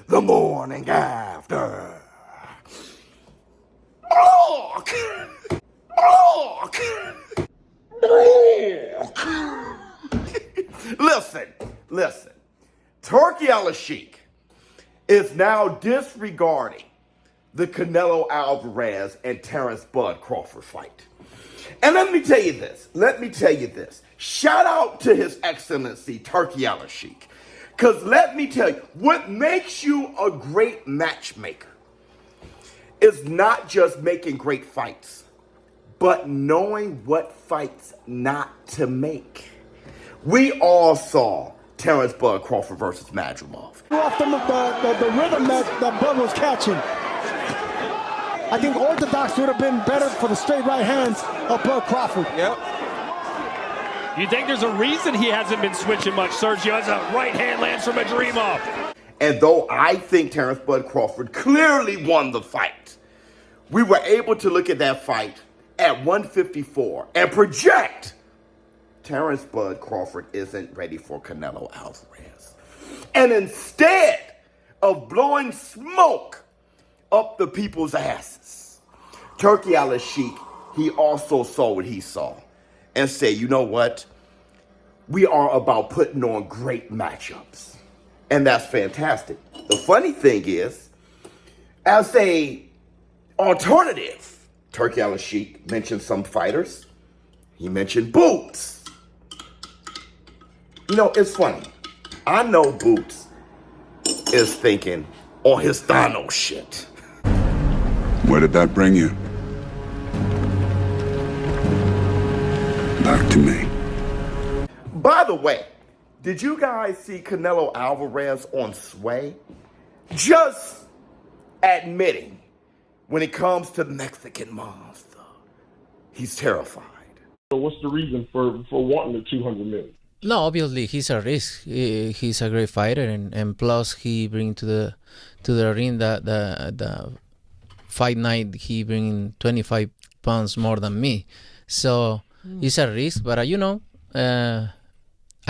the morning after. Listen. Turkey Al-Sheik is now disregarding the Canelo Alvarez and Terrence Bud Crawford fight. And let me tell you this. Shout out to His Excellency Turkey Al-Sheik. Because let me tell you, what makes you a great matchmaker is not just making great fights, but knowing what fights not to make. We all saw Terrence Bud Crawford versus Madrimov. Off the rhythm that Bud was catching. I think orthodox would have been better for the straight right hands of Bud Crawford. Yep. You think there's a reason he hasn't been switching much, Sergio, as a right hand lands from Madrimov? And though I think Terrence Bud Crawford clearly won the fight, we were able to look at that fight at 154 and project Terrence Bud Crawford isn't ready for Canelo Alvarez. And instead of blowing smoke up the people's asses, Turkey Al-Sheik, he also saw what he saw and said, you know what? We are about putting on great matchups. And that's fantastic. The funny thing is, as a alternative, Turkey Al-Sheik mentioned some fighters. He mentioned Boots. You know, it's funny. I know Boots is thinking on his Thanos shit. Where did that bring you? Back to me. By the way, did you guys see Canelo Alvarez on Sway? Just admitting when it comes to the Mexican monster, he's terrified. So what's the reason for wanting the 200 million? No, obviously he's a risk. He's a great fighter, and plus he bring to the ring the fight night. He bring 25 pounds more than me, so it's a risk. But I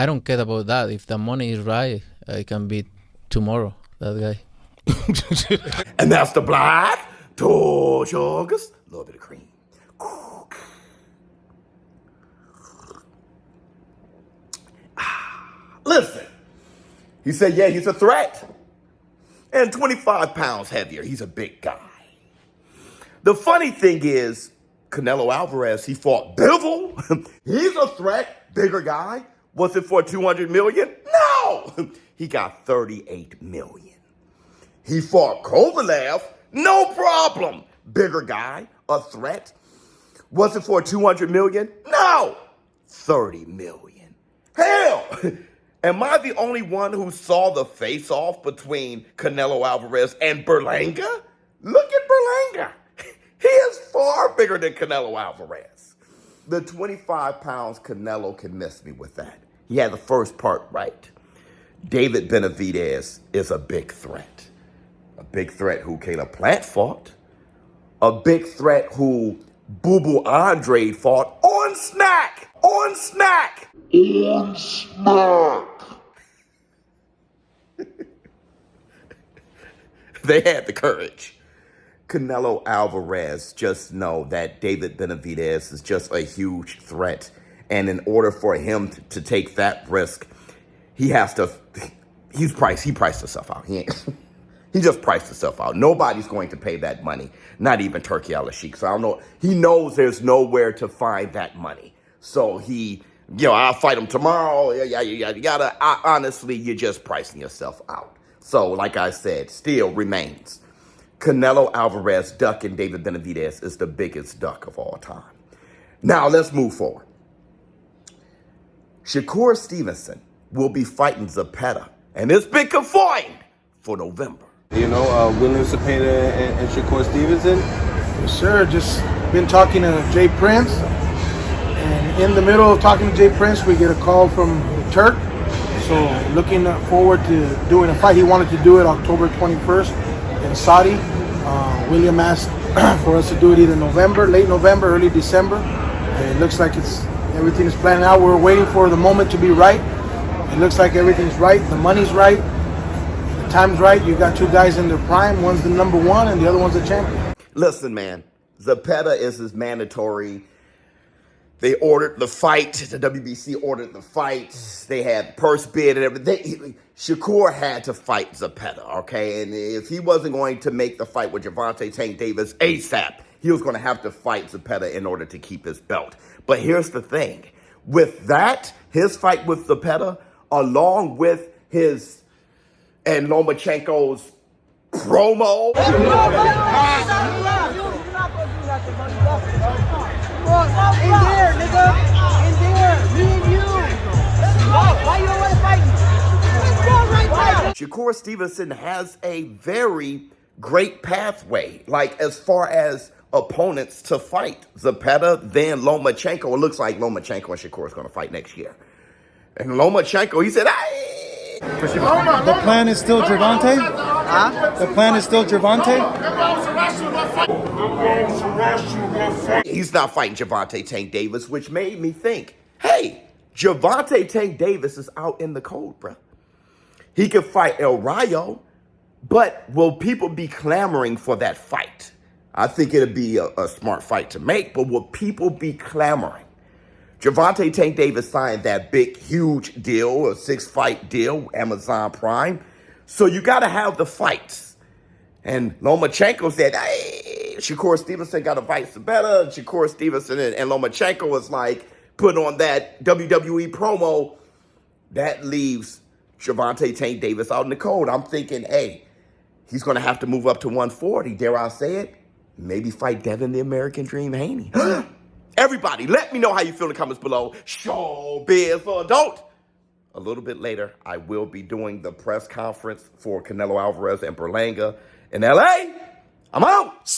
don't care about that. If the money is right, I can beat tomorrow that guy. And that's the black torch August. A little bit of cream. Listen, he said, yeah, he's a threat. And 25 pounds heavier. He's a big guy. The funny thing is, Canelo Alvarez, he fought Bivol. He's a threat. Bigger guy. Was it for 200 million? No. He got 38 million. He fought Kovalev. No problem. Bigger guy. A threat. Was it for 200 million? No. 30 million. Hell. Am I the only one who saw the face-off between Canelo Alvarez and Berlanga? Look at Berlanga. He is far bigger than Canelo Alvarez. The 25 pounds, Canelo can miss me with that. He had the first part right. David Benavidez is a big threat. A big threat who Caleb Plant fought. A big threat who Boo Boo Andre fought on Snack. On Snack. On Snack. They had the courage. Canelo Alvarez, just know that David Benavidez is just a huge threat. And in order for him to take that risk, he priced himself out. He just priced himself out. Nobody's going to pay that money, not even Turkey Al-Sheik. So I don't know. He knows there's nowhere to find that money. So I'll fight him tomorrow. Honestly, you're just pricing yourself out. So like I said, still remains. Canelo Alvarez ducking David Benavidez is the biggest duck of all time. Now let's move forward. Shakur Stevenson will be fighting Zepeda, and it's been confined for November. William Zepeda and Shakur Stevenson. Yes, sir. Just been talking to Jay Prince, and in the middle of talking to Jay Prince, we get a call from the Turk. So looking forward to doing a fight. He wanted to do it October 21st in Saudi. William asked for us to do it either late November, early December. It looks like everything is planned out. We're waiting for the moment to be right. It looks like everything's right. The money's right. The time's right. You got two guys in their prime. One's the number one, and the other one's a champion. Listen, man, Zepeda is his mandatory. They ordered the fight. The WBC ordered the fight. They had purse bid and everything. Shakur had to fight Zepeda, okay? And if he wasn't going to make the fight with Gervonta Tank Davis ASAP, he was going to have to fight Zepeda in order to keep his belt. But here's the thing. With that, his fight with Zepeda, along with his and Lomachenko's promo. In there, nigga. In there. Me and you. Why you don't want to fight me? Let's go right now. Shakur Stevenson has a very great pathway, like as far as opponents to fight. Zepeda, then Lomachenko. It looks like Lomachenko and Shakur is going to fight next year. And Lomachenko, he said, "Hey." The plan is still Gervonta? Huh? The plan is still Gervonta? He's not fighting Gervonta Tank Davis, which made me think, hey, Gervonta Tank Davis is out in the cold, bro. He could fight El Rayo, but will people be clamoring for that fight? I think it'd be a smart fight to make, but will people be clamoring? Gervonta Tank Davis signed that big, huge deal, a 6-fight deal, Amazon Prime. So you got to have the fights. And Lomachenko said, hey, Shakur Stevenson got to fight Zepeda. Shakur Stevenson and Lomachenko was like, put on that WWE promo. That leaves Gervonta Tank Davis out in the cold. I'm thinking, hey, he's going to have to move up to 140. Dare I say it? Maybe fight Devin the American Dream Haney. Everybody, let me know how you feel in the comments below. ShowBizz for adult. A little bit later, I will be doing the press conference for Canelo Alvarez and Berlanga in LA. I'm out.